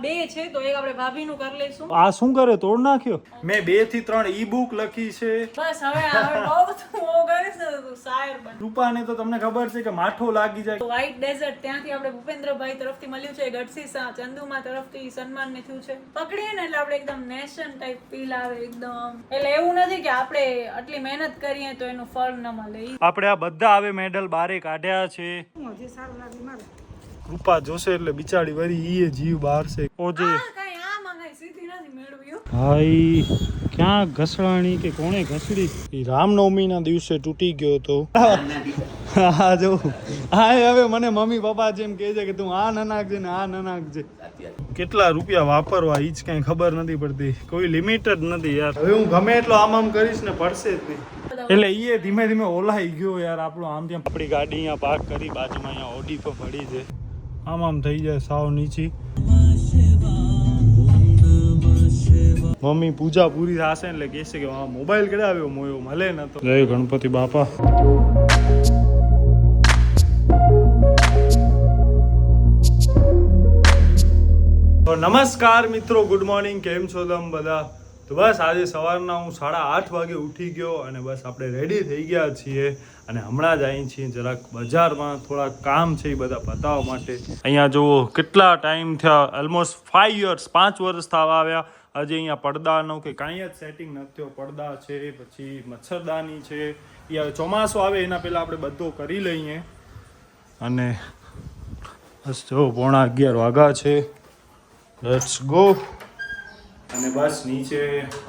બે છે તો એક આપણે ભાભીનું કરી લઈશું. આ શું કરે, તોડ નાખ્યો? મેં 2 થી 3 ઈ બુક લખી છે. બસ હવે બહુ કરીશ ને તું શાયર બન. રૂપાને તો તમને ખબર છે કે માઠો લાગી જાય. વ્હાઈટ ડેઝર્ટ ત્યાંથી આપણે ભૂપેન્દ્રભાઈ તરફથી મળ્યું છે, ગઢસી ચંદુમા તરફથી સન્માન ને થયું છે. પકડીએ ને એટલે આપણે એકદમ નેશન ટાઈપ ફીલ આવે એકદમ. એટલે એવું નથી કે આપણે આટલી મહેનત કરીએ તો એનું ફળ ન મળે. આપણે આ બધા આવે મેડલ બારે કાઢ્યા છે. જે સારું લાગે મારે. રૂપા જોશે એટલે બિચારી વરી ઈ જીવ બહાર છે. ઓજે કાઈ આ મંગાઈ સીધી નથી મેળવ્યું. ભાઈ ક્યાં ઘસડાણી કે કોણે ઘસડી? ઈ રામનવમી ના દિવસે તૂટી ગયો તો. હા જો હા હવે મને મમ્મી પપ્પા જેમ કહે છે કે તું આ ન નાખજે ને આ ન નાખજે. કેટલા રૂપિયા વાપરવા ઈ જ કઈ ખબર નથી પડતી. કોઈ લિમિટ જ નથી યાર. હવે હું ગમે એટલો આમ કરીશ ને પડશે જ નહીં. એટલે ઈ ધીમે ધીમે ઓલાઈ ગયો યાર આપણો. આમ ત્યાં આપણી ગાડી અહીંયા પાર્ક કરી બાજુમાં અહીંયા ઓડી પર પડી છે. આમ થઈ જાય સાવ નીચી. મમ્મી પૂજા પૂરી થશે એટલે કહેશે કે મોબાઈલ કઢાવ્યો મોયો મળે ન તો. જય ગણપતિ બાપા. નમસ્કાર મિત્રો, ગુડ મોર્નિંગ. કેમ છો તમે બધા? તો બસ આજે સવારના હું 8:30 વાગે ઉઠી ગયો અને બસ આપણે રેડી થઈ ગયા છીએ અને હમણાં જ આવી છીએ જરાક બજારમાં. થોડા કામ છે એ બધા પતાવવા માટે. અહીંયા જુઓ કેટલા ટાઈમ થયા, ઓલમોસ્ટ 5 years 5 વર્ષ થવા આવ્યા. હજી અહીંયા પડદાનો કે કાંઈ જ સેટિંગ નથી થયો. પડદા છે, પછી મચ્છરદાની છે. એ હવે ચોમાસું આવે એના પહેલાં આપણે બધો કરી લઈએ. અને બસ જો 11:15 વાગ્યા છે. Let's go. અને બસ નીચે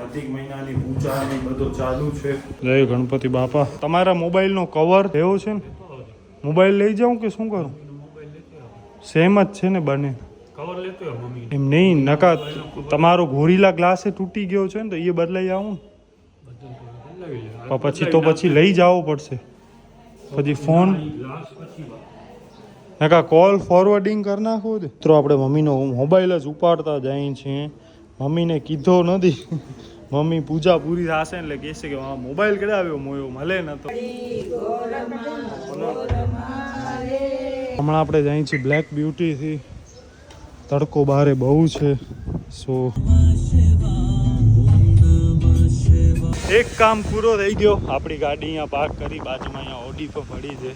અધિક મહિનાની પૂજા ને બધું ચાલુ છે. જય ગણપતિ બાપા. તમારા મોબાઈલનો કવર એવો છે ને, મોબાઈલ લઈ જાઉં કે શું કરું? સેમ જ છે ને બંને? કવર લેતો એમ નહીં નકા તમારો ગોરીલા ગ્લાસ તૂટી ગયો છે ને તો એ બદલાઈ આવું ને પછી લઈ જવો પડશે. પછી ફોન નકા કોલ ફોરવર્ડિંગ કરી નાખો. મિત્રો આપણે મમ્મીનો મોબાઈલ જ ઉપાડતા જાય છીએ. મમ્મીને કીધો નથી. મમ્મી પૂજા પૂરી થશે એટલે કહેશે કે મોબાઈલ કઢાવ્યો મોયો મળે ન તો. હમણાં આપણે જઈએ છીએ બ્લેક બ્યુટીથી. તડકો બારે બહુ છે. સો એક કામ પૂરો થઈ ગયો. આપણી ગાડી અહીંયા પાર્ક કરી બાજુમાં અહીંયા ઓડી પર પડી છે.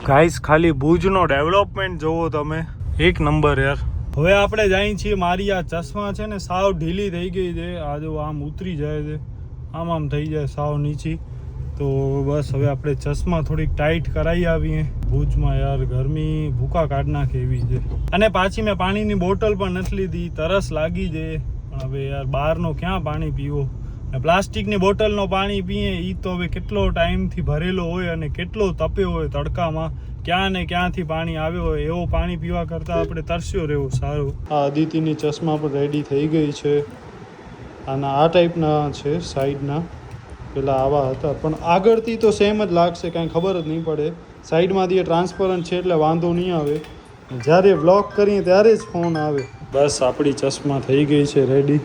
ગાઈસ ખાલી ભુજનો ડેવલપમેન્ટ જોવો તમે, એક નંબર યાર. હવે આપણે જઈએ છીએ. મારી આ ચશ્મા છે ને સાવ ઢીલી થઈ ગઈ છે. આ જો આમ ઉતરી જાય છે, આમ થઈ જાય સાવ નીચી. તો બસ હવે આપણે ચશ્મા થોડીક ટાઈટ કરાવી આવીએ. ભુજમાં યાર ગરમી ભૂકા કાઢ નાખે એવી છે. અને પાછી મેં પાણીની બોટલ પણ નથી લીધી. તરસ લાગી છે પણ હવે યાર બહારનો ક્યાં પાણી પીવો. પ્લાસ્ટિકની બોટલનો પાણી પીએ એ તો હવે કેટલો ટાઈમથી ભરેલો હોય અને કેટલો તપ્યો હોય તડકામાં. ક્યાં ને ક્યાંથી પાણી આવ્યો હોય એવો પાણી પીવા કરતાં આપણે તરસ્યો રહેવું સારું. આ અદિતિની ચશ્મા પણ રેડી થઈ ગઈ છે. આના આ ટાઈપના છે સાઈડના. પેલા આવા હતા પણ આગળથી તો સેમ જ લાગશે, કાંઈ ખબર જ નહીં પડે. સાઈડમાંથી એ ટ્રાન્સપરન્ટ છે એટલે વાંધો નહીં આવે. જ્યારે વ્લોગ કરીએ ત્યારે જ ફોન આવે. બસ આપણી ચશ્મા થઈ ગઈ છે રેડી.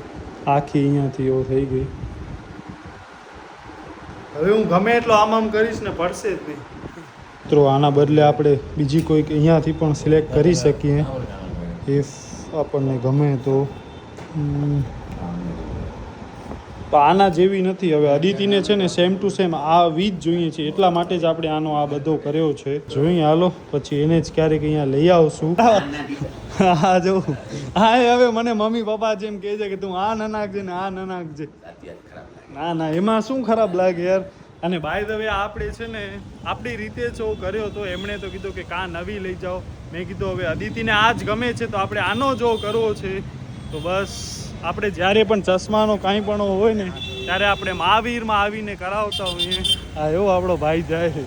આખી અહીંયાથી એવો થઈ ગઈ. હવે હું ગમે એટલો આમ કરીશ ને પડશે જ નહીં. મિત્રો આના બદલે આપણે બીજી કોઈક અહીંયાથી પણ સિલેક્ટ કરી શકીએ ઇફ આપણને ગમે તો. આના જેવી નથી. હવે અદિતિને છે ને સેમ ટુ સેમ આવી જ જોઈએ છે એટલા માટે જ આપણે આનો આ બધો કર્યો છે. જોઈએ હાલો પછી એને જ ક્યારેક અહીંયા લઈ આવશું. હા જો હા હવે મને મમ્મી પપ્પા જેમ કહે છે કે તું આ ન નાખજે ને આ ન નાખજે. ના એમાં શું ખરાબ લાગે યાર. અને બાય ધ વે આપણે છે ને આપણી રીતે જો કર્યો તો એમણે તો કીધું કે કાં નવી લઈ જાઓ. મેં કીધું હવે અદિતિને આ જ ગમે છે તો આપણે આનો જો કરવો છે તો બસ આપણે જ્યારે પણ ચશ્માનો કાંઈ પણ હોય ને ત્યારે આપણે મહાવીરમાં આવીને કરાવતા હોઈએ. હા એવો આપણો ભાઈ જાય.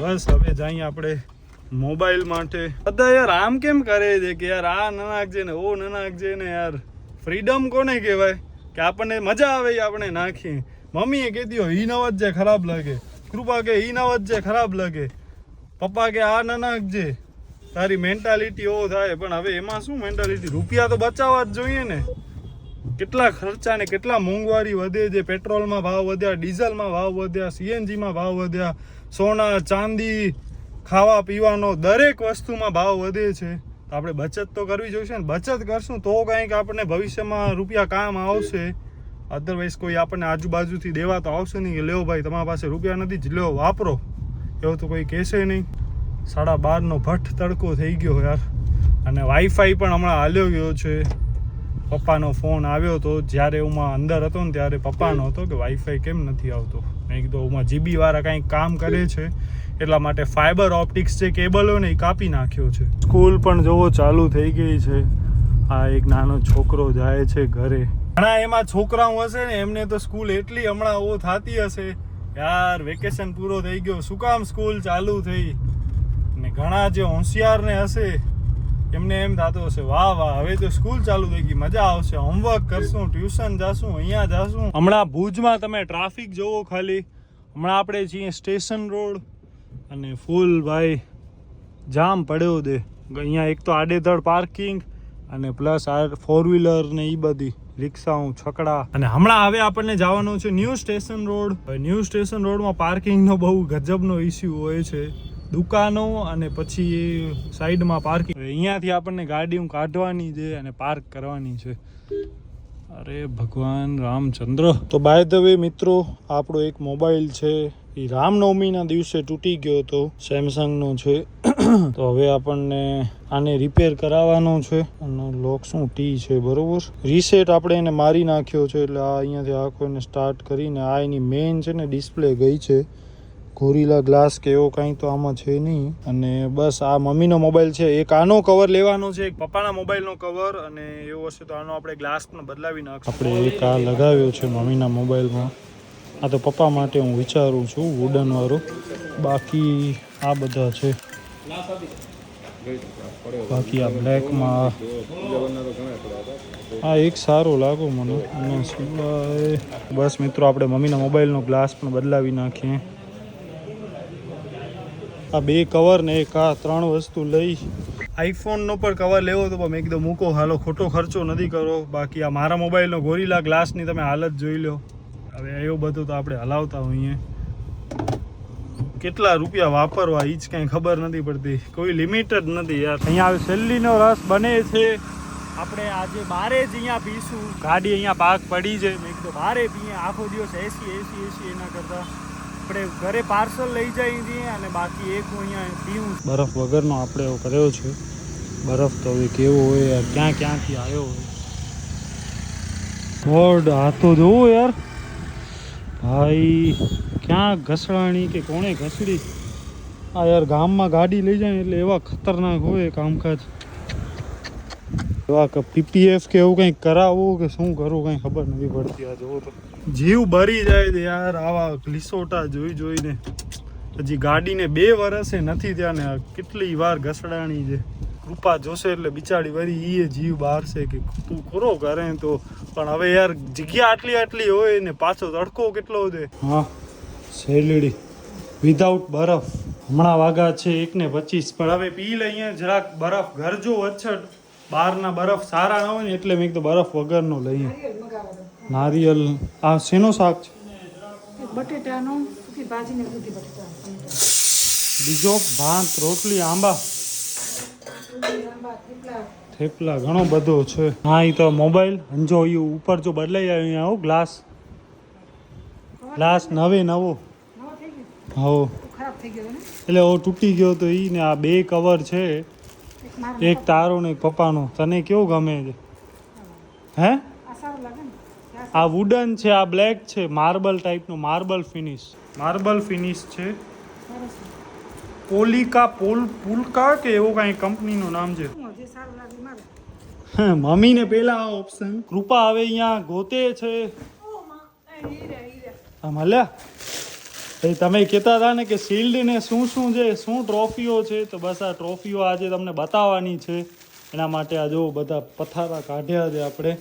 બસ હવે જઈએ આપણે મોબાઈલ માટે. બધા યાર આમ કેમ કરે છે કે યાર આ ન નાખજે ને ઓ ન નાખજે ને યાર. ફ્રીડમ કોને કહેવાય કે આપણને મજા આવે આપણે નાખીએ. મમ્મીએ કહેતી હોય ઈ નવત જે ખરાબ લાગે, કૃપા કે ઈ નવત જે ખરાબ લાગે, પપ્પા કે આ ન નાખજે. તારી મેન્ટાલિટી એવો થાય પણ હવે એમાં શું મેન્ટાલિટી? રૂપિયા તો બચાવવા જ જોઈએ ને. કેટલા ખર્ચા ને કેટલા મોંઘવારી વધે છે. પેટ્રોલમાં ભાવ વધ્યા, ડીઝલમાં ભાવ વધ્યા, સીએનજીમાં ભાવ વધ્યા, સોના ચાંદી ખાવા પીવાનો દરેક વસ્તુમાં ભાવ વધે છે. તો આપણે બચત તો કરવી જોઈશે ને. બચત કરશું તો કંઈક આપણને ભવિષ્યમાં રૂપિયા કામ આવશે. અધરવાઇઝ કોઈ આપણને આજુબાજુથી દેવા તો આવશે નહીં કે લ્યો ભાઈ તમારા પાસે રૂપિયા નથી જ લ્યો વાપરો, એવું તો કોઈ કહેશે નહીં. 12:30નો ભઠ્ઠ તડકો થઈ ગયો યાર. અને વાઈફાઈ પણ હમણાં હાલ્યો ગયો છે. પપ્પાનો ફોન આવ્યો હતો જ્યારે હું અંદર હતો ને ત્યારે પપ્પાનો હતો કે વાઈફાઈ કેમ નથી આવતો. મેં કીધું હું GB વાળા કંઈક કામ કરે છે એટલા માટે ફાઈબર ઓપ્ટિક્સ જે કેબલ હોય ને એ કાપી નાખ્યો છે. સ્કૂલ પણ જોવો ચાલુ થઈ ગઈ છે. આ એક નાનો છોકરો જાય છે ઘરે. ઘણા એમાં છોકરાઓ હશે ને એમને તો સ્કૂલ એટલી હમણાં ઓ થતી હશે યાર વેકેશન પૂરો થઈ ગયો શું કામ સ્કૂલ ચાલુ થઈ. ને ઘણા જે હોશિયાર ને હશે એમને એમ થતું હશે વાહ વાહ હવે તો સ્કૂલ ચાલુ થઈ ગઈ મજા આવશે, હોમવર્ક કરશું, ટ્યુશન જાશું, અહીંયા જાશું. હમણાં ભુજમાં તમે ટ્રાફિક જોવો ખાલી. હમણાં આપણે છીએ સ્ટેશન રોડ અને ફૂલ ભાઈ જામ પડ્યો દે. અહીંયા એક તો આડેધડ પાર્કિંગ અને પ્લસ આ 4 વ્હીલર ને એ બધી રિક્ષાઓ છકડા. અને હમણાં હવે આપણને જવાનું છે new station road. New station રોડમાં પાર્કિંગનો બહુ ગજબનો ઇસ્યુ હોય છે. દુકાનો અને પછી સાઈડમાં પાર્કિંગ. અહીંયાથી આપણને ગાડી કાઢવાની છે અને પાર્ક કરવાની છે. અરે ભગવાન રામચંદ્ર. તો બાય ધ વે મિત્રો આપણો એક મોબાઈલ છે એ રામનવમીના દિવસે તૂટી ગયો હતો, સેમસંગનો છે. તો હવે આપણને આને રિપેર કરાવવાનો છે. અને લોક શું ટી છે બરોબર. રીસેટ આપણે એને મારી નાખ્યો છે એટલે આ અહીંયાથી આખો એને સ્ટાર્ટ કરીને આ એની મેઇન છે ને ડિસ્પ્લે ગઈ છે. ગોરીલા ગ્લાસ કે એવો કંઈ તો આમાં છે નહીં. અને બસ આ મમ્મીનો મોબાઈલ છે. એક આનો કવર લેવાનો છે, એક પપ્પાના મોબાઈલનો કવર, અને એવું હશે તો આનો આપણે ગ્લાસ પણ બદલાવી નાખશું. આપણે એક આ લગાવ્યો છે મમ્મીના મોબાઈલમાં. આ તો પપ્પા માટે હું વિચારું છું વુડન વાળો. બાકી આ બધા છે. બાકી આ બ્લેકમાં આ એક સારો લાગો મને. અને સિવાય બસ મિત્રો આપણે મમ્મીના મોબાઈલનો ગ્લાસ પણ બદલાવી નાખીએ. આ 2 કવર ને એક આ 3 વસ્તુ લઈ. આઈફોનનો પણ કવર લેવો તો મેં કીધું મૂકો હાલો ખોટો ખર્ચો નથી કરો. બાકી આ મારા મોબાઈલનો ગોરીલા ગ્લાસની તમે હાલત જોઈ લો. હવે એવું બધું તો આપણે હલાવતા હોઈએ. કેટલા રૂપિયા વાપરવા એ જ કાંઈ ખબર નથી પડતી. કોઈ લિમિટ જ નથી યાર. અહીંયા શેરડીનો રસ બને છે. આપણે આજે બારે જ અહીંયા પીશું. ગાડી અહીંયા પાર્ક પડી છે. મેં કીધું બારે પીએ આખો દિવસ એસી એના કરતાં આપણે ઘરે પાર્સલ લઈ જઈએ છીએ અને બાકી એક હું અહીંયા પીવું. બરફ વગરનો આપણે એવો કર્યો છે. બરફ તો હવે કેવો હોય યાર, ક્યાંથી આવ્યો હોય. ગોડ આ તો જોવો યાર ભાઈ ક્યાં ઘસડાણી કે કોણે ઘસડી. આ યાર ગામમાં ગાડી લઈ જાય એટલે એવા ખતરનાક હોય કામકાજ. એવા PPF કે એવું કંઈક કરાવવું કે શું કરવું કંઈ ખબર નથી પડતી. આ જોવો તો જીવ બરી જાય છે યાર આવા લીસોટા જોઈને. હજી ગાડીને 2 વર્ષે નથી ત્યાં ને કેટલી વાર ઘસડાણી છે. કૃપા જોશે એટલે બિચારી વરી એ જીવ બહારશે કે તું ખરો કરે તો. પણ હવે યાર જગ્યા આટલી હોય ને પાછો તડકો કેટલો છે. હા શેરડી વિધાઉટ બરફ. હમણાં વાગા છે 1:25. પણ હવે પી લઈએ જરાક બરફ. ઘર જો અછડ બહારના બરફ સારા ન હોય ને એટલે મેં કીધું બરફ વગરનો લઈએ. નારિયેલ. આ શેનો શાક છે? બટેટાનો સૂકી ભાજીને દૂધી બટેટા. બીજો ભાત રોટલી આંબા થેપલા ઘણો બધો છે. હા એ તો મોબાઈલ અંજો એ ઉપર જો બદલાઈ આવ્યો અહીંયા આવો ગ્લાસ નવો હો ખરાબ થઈ ગયો ને એટલે ઓ તૂટી ગયો તો ઈ ને આ 2 કવર છે. એક તારો ને એક પપ્પાનો. તને કેવું ગમે છે? હે આ સારું લાગે ને. આ વુડન છે, આ બ્લેક છે, માર્બલ ટાઈપનું માર્બલ ફિનિશ છે. પોલિકા પુલકા કે એવું કાંઈ કંપનીનું નામ છે. જે સારું લાગે મારે. મમ્મીને પેલા ઓપ્શન. કૃપા હવે અહીંયા ગોતે છે. મળ્યા તમે કહેતા હતા ને કે શિલ્ડ ને શું છે, શું ટ્રોફીઓ છે, તો બસ આ ટ્રોફીઓ આજે તમને બતાવવાની છે. એના માટે આ જો બધા પથારા કાઢ્યા છે આપણે.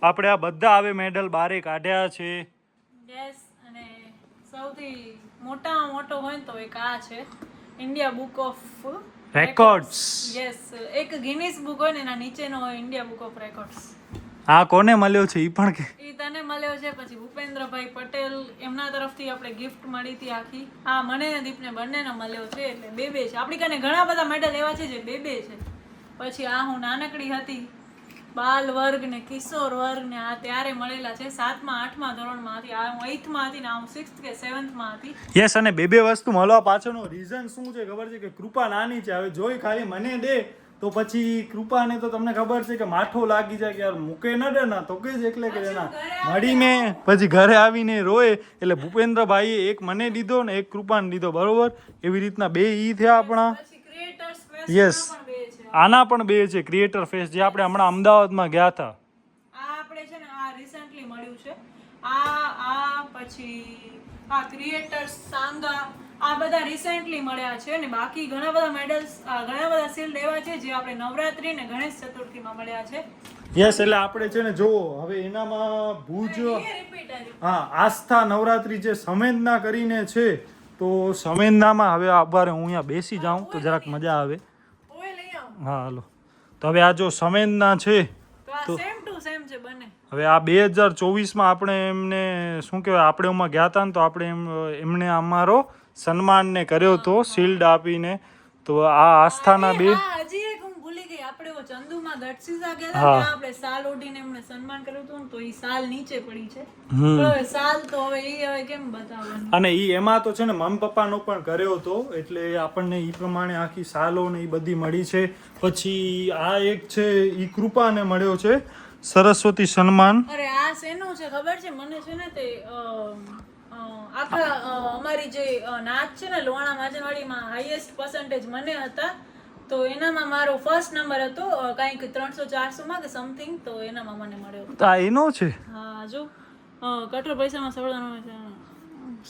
આપણે આ બધા હવે મેડલ બારે કાઢ્યા છે. યસ. અને સૌથી મોટામાં મોટો હોય ને તો એક આ છે India book of records. Yes. એક ગિનીસ બુક હોય ને એના નીચેનો હોય ઇન્ડિયા બુક ઓફ રેકોર્ડ્સ. આ કોને મળ્યો છે ઈ પણ કે ઈ તને મળ્યો છે, પછી ભૂપેન્દ્રભાઈ પટેલ એમના તરફથી આપણે ગિફ્ટ મળી હતી આખી. આ મને ને દીપને બંનેને મળ્યો છે, એટલે બે છે. આપણી કને ઘણા બધા મેડલ એવા છે જે બે છે. પછી આ હું નાનકડી હતી, બાલ વર્ગ ને કિશોર વર્ગ ને આ ત્યારે મળેલા છે. 7મા 8મા ધોરણમાં હતી, આ હું 8th માં હતી ને આ હું 6th કે 7th માં હતી. યસ. અને બે વસ્તુ મળવા પાછળનો રીઝન શું છે ખબર છે? કે કૃપા નાની છે. હવે જોઈ ખાલી મને દે તો પછી કૃપાને તો તમને ખબર છે કે માઠો લાગી જાય કે યાર મૂકે ન દે ના તો કે જ એકલે કે ના મળીને પછી ઘરે આવીને રોય. એટલે ભૂપેન્દ્રભાઈએ એક મને દીધો ને એક કૃપાને દીધો, બરોબર? એવી રીતના બે ઈ થયા આપણા. પછી ક્રિએટર્સ ફેસ્ટ યસ, પણ બે છે. આના પણ બે છે, ક્રિએટર ફેસ્ટ, જે આપણે હમણાં અમદાવાદમાં ગયા હતા. આ આપણે છે ને આ રિસેન્ટલી મળ્યું છે. આ પછી આ ક્રિએટર્સ સાંગા આ બધા રિસેન્ટલી મળ્યા છે. ને બાકી ઘણા બધા મેડલ્સ, ઘણા બધા શિલ્ડ એવા છે જે આપણે નવરાત્રી ને ગણેશ ચતુર્થીમાં મળ્યા છે. યસ. એટલે આપણે છે ને જોવો હવે એનામાં ભુજ હા આસ્થા નવરાત્રી જે સંવેદના કરીને છે, તો સંવેદનામાં હવે આભાર હું અહીંયા બેસી જાઉં તો જરાક મજા આવે. ઓય લઈ આવો. હા હાલો. તો હવે આ જો સંવેદના છે, તો આ સેમ ટુ સેમ છે બંને. હવે આ 2024માં આપણે એમને શું કહેવાય, આપણે એમાં ગયા હતા ને તો આપણે એમને અમારો સન્માનને કર્યો હતો શિલ્ડ આપીને. તો આ આસ્થાના બે હજી એક હું ભૂલી ગઈ, આપણે ઓ ચંદુમાં ગઢસીસા ગયા હતા ત્યાં આપણે સાલ ઓઢીને એમને સન્માન કર્યું હતું ને, તો ઈ સાલ નીચે પડી છે. તો હવે સાલ તો હવે કેમ બતાવવાની. અને ઈ એમાં તો છે ને મમ્મી પપ્પાનો પણ કર્યો હતો, એટલે આપણને ઈ પ્રમાણે આખી સાલો ને ઈ બધી મળી છે. પછી આ એક છે ઈ કૃપાને મળ્યો છે સરસ્વતી સન્માન. અરે આ શેનું છે ખબર છે મને? છે ને તે આખા અમારી જે નાચ છે ને લોહાણા માજનવાડીમાં હાઈએસ્ટ પર્સન્ટેજ મને હતા, તો એનામાં મારો ફર્સ્ટ નંબર હતો કાંઈક 300-400 માં કે સમથિંગ, તો એનામાં મને મળ્યો. તો આ એનો છે. હા જો કઠોર પૈસામાં સવડાનો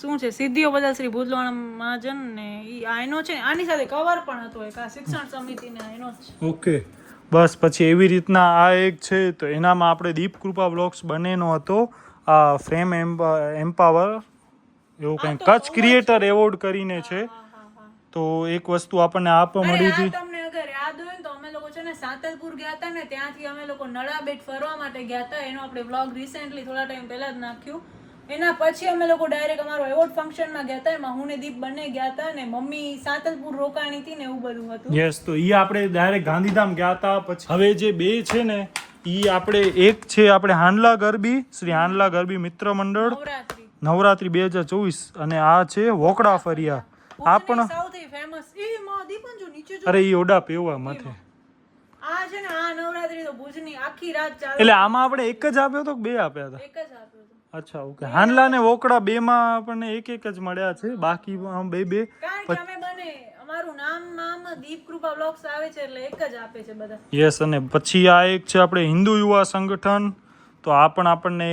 શું છે, સિદ્ધિઓ બદલ શ્રી ભુજલોહાણા મહાજન ને ઈ આ એનો છે. આની સાથે કવર પણ હતો એક, આ શિક્ષણ સમિતિને એનો જ છે. ઓકે બસ. પછી એવી રીતના આ એક છે, તો એનામાં આપણે દીપ કૃપા બ્લોગ્સ બંનેનો હતો. આ ફ્રેમ એમ્પાવર એવું કંઈ કચ્છ ક્રિએટર એવોર્ડ કરીને છે. તો એક વસ્તુ આપણને આપવા મળી હતી. તમને અગર યાદ હોય ને તો અમે લોકો છે ને સાતલપુર ગયા હતા ને, ત્યાંથી અમે લોકો નળાબેટ ફરવા માટે ગયા હતા. એનો આપણે વ્લોગ રિસેન્ટલી થોડા ટાઈમ પહેલા જ નાખ્યું. એના પછી અમે લોકો ડાયરેક્ટ અમારો એવોર્ડ ફંક્શનમાં ગયા હતા. એમાં હું ને દીપ બંને ગયા હતા ને મમ્મી સાતલપુર રોકાણી હતી ને એવું બધું હતું. યસ. તો ઈ આપણે ડાયરેક્ટ ગાંધીધામ ગયા હતા. પછી હવે જે બે છે ને ઈ આપણે એક છે આપણે હાંડલા ગરબી, શ્રી હાંડલા ગરબી મિત્ર મંડળ નવરાત્રી 2024, અને આ છે વોકડા ફરિયા. આ પણ સૌથી ફેમસ ઈ માં દીપન જો નીચે જો. અરે ઈ ઓડા પેવા માથે. આ છે ને આ નવરાત્રી તો ભુજની આખી રાત ચાલે. એટલે આમાં આપણે એક જ આપ્યો તો કે બે આપ્યા હતા? એક જ આપ્યો હતો. અચ્છા ઓકે. હાંડલા ને વોકડા બે માં આપણને એક જ મળ્યા છે, બાકી આમ બે કારણ કે અમે બને અમારું નામ દીપ કૃપા બ્લોગ્સ આવે છે એટલે એક જ આપે છે બધા. યસ. અને પછી આ એક છે આપણે હિન્દુ યુવા સંગઠન, તો આ પણ આપણને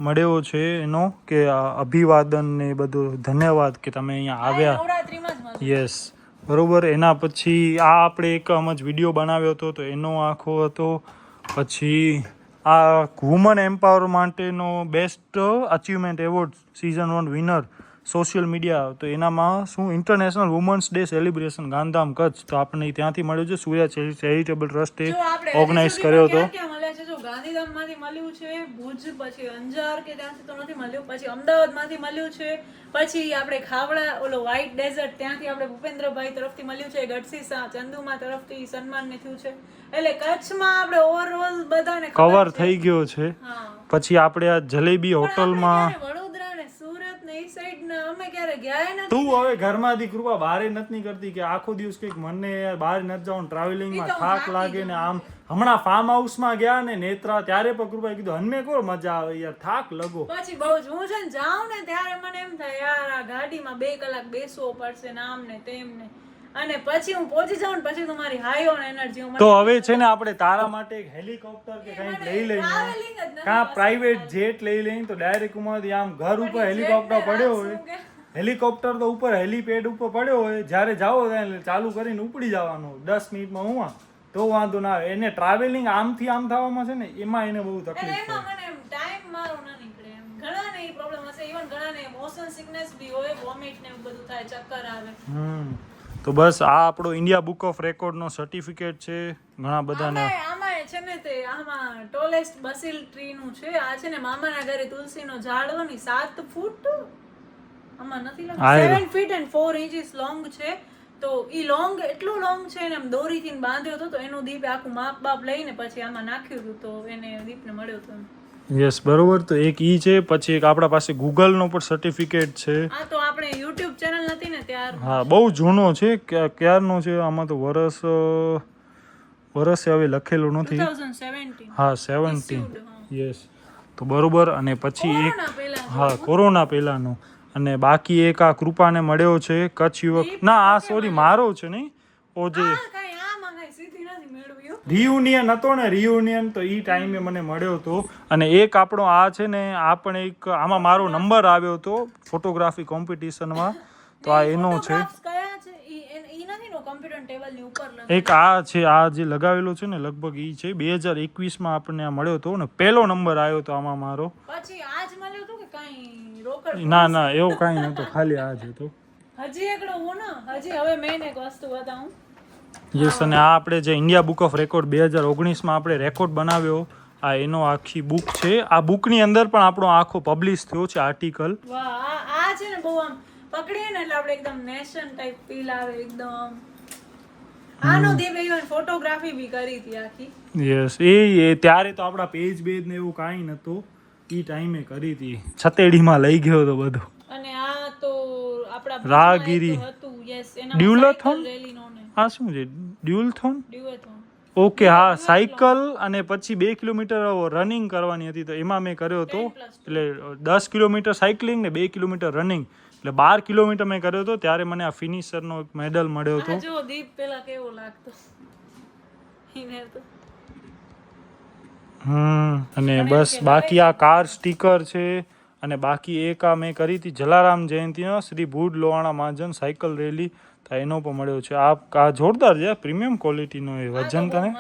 મળ્યો છે એનો કે અભિવાદન ને બધું, ધન્યવાદ કે તમે અહીંયા આવ્યા. નવરાત્રીમાં જ મળે. યસ બરોબર. એના પછી આ આપણે એક આમ જ વિડીયો બનાવ્યો હતો, તો એનો આખો હતો. પછી આ વુમન એમ્પાવર માટેનો best achievement award season 1 winner social media, તો એનામાં શું international women's day celebration Gandhidham Kutch, તો આપણને ત્યાંથી મળ્યું છે. સૂર્યા ચેરિટેબલ ટ્રસ્ટે ઓર્ગેનાઇઝ કર્યો હતો. ગાંધીધામમાંથી મળ્યું છે, ભુજ પછી અંજાર કે ત્યાંથી તો નથી મળ્યું, પછી અમદાવાદમાંથી મળ્યું છે, પછી આપણે ખાવડા ઓલો વ્હાઇટ ડેઝર્ટ ત્યાંથી આપણે ભૂપેન્દ્રભાઈ તરફથી મળ્યું છે, ગઢસીસા ચંદુમા તરફથી સન્માન થયું છે. એટલે કચ્છમાં આપણે ઓવરઓલ બધાને કવર થઈ ગયો છે. હા. પછી આપણે આ જલેબી હોટલમાં વડોદરા ને સુરત ને ઈ સાઈડ ને અમે ક્યારે ગયા નથી. તું હવે ઘરમાંથી કૃપા બહાર નથી કરતી કે આખો દિવસ કંઈક મને બહાર નથી જવાનું, ટ્રાવેલિંગમાં થાક લાગે ને આમ. હમણાં ફાર્મ હાઉસમાં ગયા ને નેત્રા, ત્યારે પણ કૃપાએ કીધું હનમે કોર મજા આવે યાર, થાક લગો. પછી બહુ જ હું છે ને જાઉં ને ત્યારે મને એમ થાય યાર આ ગાડીમાં 2 કલાક બેસવો પડશે ને આમ ને તેમ ને, અને પછી હું પહોંચી જાઉં ને પછી તમારી હાઈ ઓન એનર્જી. તો હવે છે ને આપણે તારા માટે એક હેલિકોપ્ટર કે કંઈક લઈ લઈએ, કાં પ્રાઇવેટ જેટ લઈ લઈએ, તો ડાયરેક્ટ ઉમાંથી આમ ઘર ઉપર હેલિકોપ્ટર પડ્યો હોય, હેલિકોપ્ટર તો ઉપર હેલીપેડ ઉપર પડ્યો હોય, જ્યારે જાઓ ત્યારે ચાલુ કરીને ઉપડી જવાનું 10 મિનિટમાં હું તો વાંધો ના આવે. એને ટ્રાવેલિંગ આમથી આમ થવામાં છે ને એમાં એને બહુ તકલીફ છે. મને એમ ટાઈમ મારો ના નીકળે એમ. ઘણાને ઈ પ્રોબ્લેમ હશે, ઇવન ઘણાને મોશન સિકનેસ બી હોય, વોમિટ ને બધું થાય, ચક્કર આવે. તો બસ આ આપણો ઇન્ડિયા બુક ઓફ રેકોર્ડ નો સર્ટિફિકેટ છે. ઘણા બધાને આમાં છે ને તે આમાં ટોલેસ્ટ બસિલ ટ્રી નું છે. આ છે ને મામાના ઘરે તુલસીનો ઝાડ હતો ને 7 ફૂટ આમાં નથી લખ્યું 7 feet and 4 inches લોંગ છે. તો ઈ લોંગ એટલો લોંગ છે ને આમ દોરીથી બાંધ્યો હતો. તો એનું દીપ આખું માપ બાપ લઈને પછી આમાં નાખ્યું હતું. તો એને દીપને મળ્યો હતો. યસ બરોબર. તો એક ઈ છે, પછી એક આપણા પાસે ગૂગલ નો પણ સર્ટિફિકેટ છે. આ તો આપણે YouTube ચેનલ નથી ને ત્યાર. હા બહુ જૂનો છે. ક્યારનો છે? આમાં તો વરસ હવે લખેલું નથી. 2017 હા 17. યસ. તો બરોબર. અને પછી એક હા કોરોના પહેલાનો. અને બાકી એક આ કૃપાને મળ્યો છે કચ્છ યુવક. ના આ સોરી મારો છે નહીં. ઓ જે રિયુનિયન હતો ને, રિયુનિયન, તો ઈ ટાઈમે મને મળ્યો હતો. અને એક આપણો આ છે ને, આ પણ એક આમાં મારો નંબર આવ્યો હતો ફોટોગ્રાફી કોમ્પિટિશનમાં. તો આ એનો છે. એક આ છે, આ જે લગાવેલો છે ને લગભગ ઈ છે. 2021માં આપણને આ મળ્યો હતો ને પહેલો નંબર આવ્યો હતો આમાં મારો. પછી આજ મળ્યો હતો કે કાઈ રોકડ? ના એવું કાઈ નતો, ખાલી આ જ હતો. હજી એકડો હું ને હજી હવે મેં એક વસ્તુ બતાવું. યસ. અને આ આપણે જે ઇન્ડિયા બુક ઓફ રેકોર્ડ 2019માં આપણે રેકોર્ડ બનાવ્યો, આ એનો આખી બુક છે. આ બુકની અંદર પણ આપણો આખો પબ્લિશ થયો છે આર્ટિકલ. વાહ, આ છે ને બહુ આમ પકડીએ ને એટલે આપણે એકદમ નેશન ટાઈપ ફીલ આવે એકદમ. આનો દેવેયન ફોટોગ્રાફી બી કરી હતી આખી. યસ. એ ત્યારે તો આપણા પેજ બેજ ને એવું કાંઈ નતું. ઈ ટાઈમે કરી હતી. છતેડીમાં લઈ ગયો તો બધું. અને આ તો આપણા રાગીરી હતું. યસ. એના ડ્યુલથોન. રેલીનો ને આ શું છે? ડ્યુલથોન. ડ્યુએથોન. ઓકે. હા સાયકલ અને પછી 2 કિલોમીટર રનિંગ કરવાની હતી. તો એમાં મેં કર્યો હતો. એટલે 10 કિલોમીટર સાયકલિંગ ને 2 કિલોમીટર રનિંગ, એટલે 12 કિલોમીટર મેં કર્યો હતો. ત્યારે મને આ ફિનિશરનો એક મેડલ મળ્યો હતો. જો દીપ પેલા કેવો લાગતો ઈને તો. અને બસ બાકી આ કાર સ્ટીકર છે. અને બાકી એક આ મેં કરી હતી જલારામ જયંતિનો શ્રી ભુજ લોહાણા મહાજન સાયકલ રેલી. તો એનો પણ મળ્યો છે. આ જોરદાર છે, પ્રીમિયમ ક્વોલિટીનો. એ વજન તને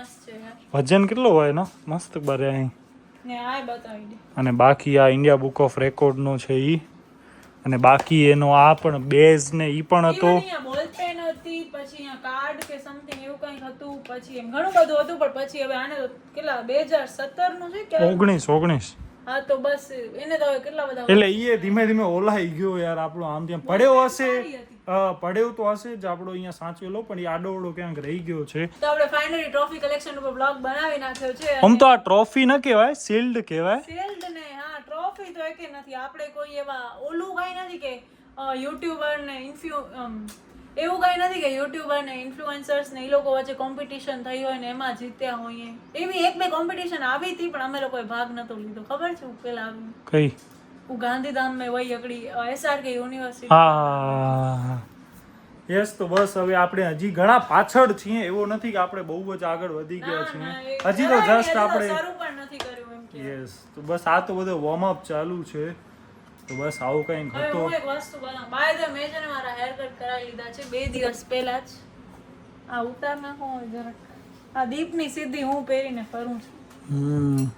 વજન કેટલો હોય એનો? મસ્ત બરે અહીં. અને બાકી આ ઇન્ડિયા બુક ઓફ રેકોર્ડનો છે ઈ. અને બાકી એનો આ પણ બેઝ ને ઈ પણ હતો. બોલપેન હતી, પછી અહીંયા કાર્ડ કે સમથિંગ એવું કંઈક હતું, પછી એમ ઘણું બધું હતું. પણ પછી હવે આને તો કેટલા 2017 નું છે કે 19. હા તો બસ એને તો હવે કેટલા બધા. એટલે ઈ ધીમે ધીમે ઓલાઈ ગયો યાર આપણો. આમ ત્યાં પડ્યો હશે, પડ્યો તો હશે જ આપણો અહીંયા સાચવેલો, પણ એ આડોવડો ક્યાંક રહી ગયો છે. તો આપણે ફાઇનલી ટ્રોફી કલેક્શન ઉપર બ્લોગ બનાવી નાખ્યો છે. આમ તો આ ટ્રોફી ન કહેવાય, શિલ્ડ કહેવાય. શિલ્ડ ને હા ટ્રોફી તો એકે નથી. આપણે કોઈ એવા ઓલું કાઈ નથી કે યુટ્યુબર ને એવું કઈ નથી કે યુટ્યુબર ને ઇન્ફ્લુએન્સર્સ ને એ લોકો વચ્ચે કોમ્પિટિશન થઈ હોય ને એમાં જીત્યા હોઈએ. એવી 1-2 કોમ્પિટિશન આવી હતી પણ અમે લોકોએ ભાગ નતો લીધો. ખબર છે પેલા આવી કઈ ગાંધીધામ મેં વહી અકડી SRK યુનિવર્સિટી. હા યસ. તો બસ હવે આપણે હજી ઘણા પાછળ છીએ. એવો નથી કે આપણે બહુ જ આગળ વધી ગયા છીએ. હજી તો જસ્ટ આપણે શરૂ પણ નથી કર્યું એમ કે. યસ. તો બસ આ તો બધો વોર્મ અપ ચાલુ છે. તો બસ આવું કંઈક હતો. હું એક વસ્તુ બનાવું. બાય ધ મેં છે ને મારા હેર કટ કરાવી લીધા છે 2 દિવસ પહેલા જ. આ ઉતાર નાખો જરાક. આ દીપની સીધી હું પહેરીને ફરું છું.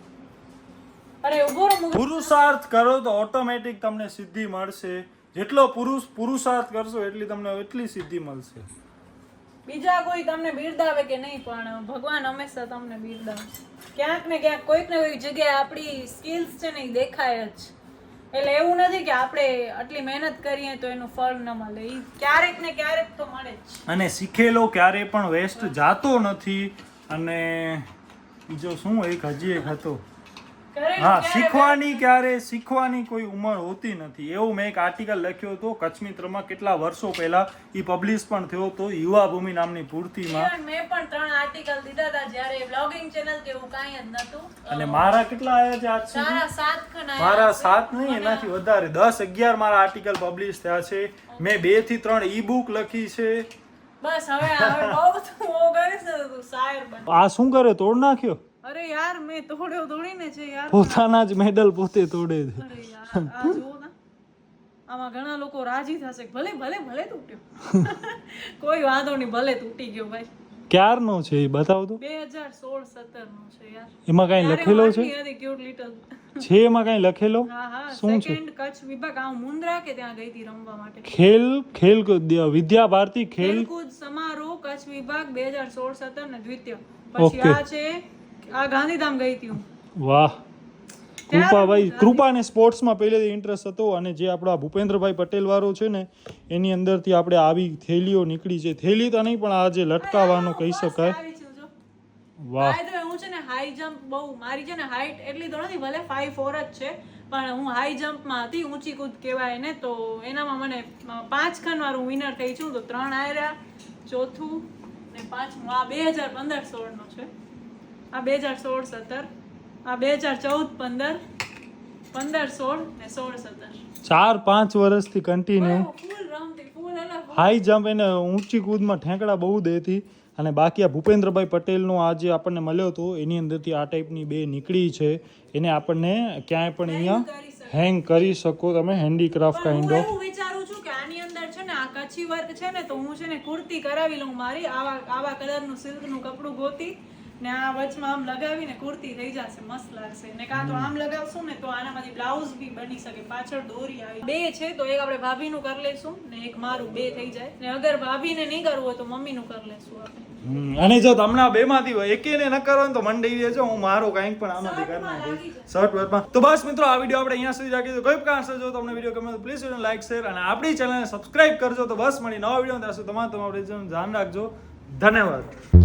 અરે ઉભો રહો. પુરુષાર્થ કરો તો ઓટોમેટિક તમને સિદ્ધિ મળશે. જેટલો પુરુષાર્થ કરશો એટલી તમને એટલી સિદ્ધિ મળશે. બીજા કોઈ તમને બિરદાવે કે નહીં, પણ ભગવાન હંમેશા તમને બિરદાવે. ક્યાંક ને ક્યાંક કોઈક ને કોઈક જગ્યાએ આપણી સ્કિલ્સ છે ને એ દેખાય જ. એટલે એવું નથી કે આપણે આટલી મહેનત કરીએ તો એનું ફળ ન મળે. એ ક્યારેક ને ક્યારેક તો મળે જ. અને શીખેલો ક્યારે પણ વેસ્ટ જાતો નથી. અને બીજો શું એક હજી એક હતો, હા શીખવાની કોઈ ઉંમર હોતી નથી. એવું મેં એક આર્ટિકલ લખ્યો હતો કચ્છ મિત્રમાં કેટલા વર્ષો પહેલા. એ પબ્લિશ પણ થયો હતો યુવા ભૂમિ નામની પૂર્તિમાં. મેં પણ 3 આર્ટિકલ દીધા હતા જ્યારે બ્લોગિંગ ચેનલ કે એવું કાંઈ જ નતું. અને મારા કેટલા આવ્યા છે આજ સુધી? મારા 7 નહીં એનાથી વધારે 10-11 મારા આર્ટિકલ પબ્લિશ થયા છે. મેં 2 થી 3 ઈ બુક લખી છે. બસ હવે બહુ તું કરીશ ને તું શાયર બન. આ શું કરે? તોડ નાખ્યો? અરે યાર મેં તોડ્યો થોડીને છે યાર. પોતાના જ મેડલ પોતે તોડે છે. અરે યાર આ જો ના, આમાં ઘણા લોકો રાજી થશે. ભલે તૂટ્યો. કોઈ વાંધો નહીં, ભલે તૂટી ગયો ભાઈ. ક્યારનો છે એ બતાવ તો. 2016-17 નો છે યાર. એમાં કઈ લખેલો છે? ક્યુટ લિટલ છે એમાં કઈ લખેલો? હા શું છે? સેકન્ડ કચ્છ વિભાગ. આ મુન્દ્રા કે ત્યાં ગઈ હતી રમવા માટે. ખેલ વિદ્યા ભારતી ખેલકૂદ સમારોહ કચ્છ વિભાગ 2016-17 ને દ્વિતીય. પછી આ છે આ ગાંધીધામ ગઈ હતી હું. વાહ કૃપાભાઈ, કૃપાને સ્પોર્ટ્સમાં પહેલેથી ઇન્ટરેસ્ટ હતો અને જે આપણા ભૂપેન્દ્રભાઈ પટેલ વાળો છે ને એની અંદરથી આપણે આવી થેલીઓ નીકળી છે. થેલી તો નહીં પણ આ જે લટકાવવાનું કહી શકાય. આવી છું જો. વાહ By the way, હું છે ને હાઈ જમ્પ બહુ, મારી છે ને હાઈટ એટલી તો નથી, ભલે 5'4" જ છે, પણ હું હાઈ જમ્પમાં હતી, ઊંચી કૂદ કહેવાય ને, તો એનામાં મને 5 ખન વાળું વિનર થઈ છું. તો 3 આયરા, ચોથું ને 5મું. આ 2015-16 નો છે, આ 2016-17, આ 2014-15, 15-16 ને 16-17. 4-5 વર્ષથી કન્ટિન્યુ ફૂલ રમતી, ફૂલ એટલે હાઈ જમ્પ એને ઊંચી કૂદમાં ઠેકડા બહુ દેતી. અને બાકી આ ભૂપેન્દ્રભાઈ પટેલનો આ જે આપણને મળ્યો હતો એની અંદરથી આ ટાઈપની 2 નીકળી છે. એને આપણને ક્યાંય પણ અહીંયા હેંગ કરી શકો તમે, હેન્ડીક્રાફ્ટ પણ હું કાઇન્ડ ઓફ. એવું વિચારું છું કે આની અંદર છે ને આ કચ્છી વર્ક છે ને, તો હું છે ને કુર્તી કરાવી લઉં મારી, આવા કલરનું સિલ્કનું કપડું ગોતી ને આ વચમાં આમ લગાવીને કુર્તી થઈ જશે, મસ્ત લાગશે. ને કાં તો આમ લગાવશું ને તો આનામાંથી બ્લાઉઝ બી બની શકે. પાછળ દોરી આવી 2 છે, તો એક આપણે ભાભીનું કરી લઈશું ને એક મારું, 2 થઈ જાય. ને અગર ભાભીને નહીં કરવું હોય તો મમ્મીનું કરી લઈશું આપણે. અને જો તમને આ બેમાંથી એકેને ન કરો ને તો મને દઈ દેજો, હું મારો કંઈક પણ આમાંથી કરી નાખીશ શર્ટ વર્ટમાં. તો બસ મિત્રો, આ વિડીયો આપણે અહીંયા સુધી રાખીશું. કોઈ પણ કારણસર જો તમને વિડીયો ગમે તો પ્લીઝ વિડીયો લાઈક, શેર અને આપણી ચેનલને સબસ્ક્રાઇબ કરજો. તો બસ મળી નવા વિડીયો, ત્યાં સુધી તમારું ધ્યાન રાખજો. ધન્યવાદ.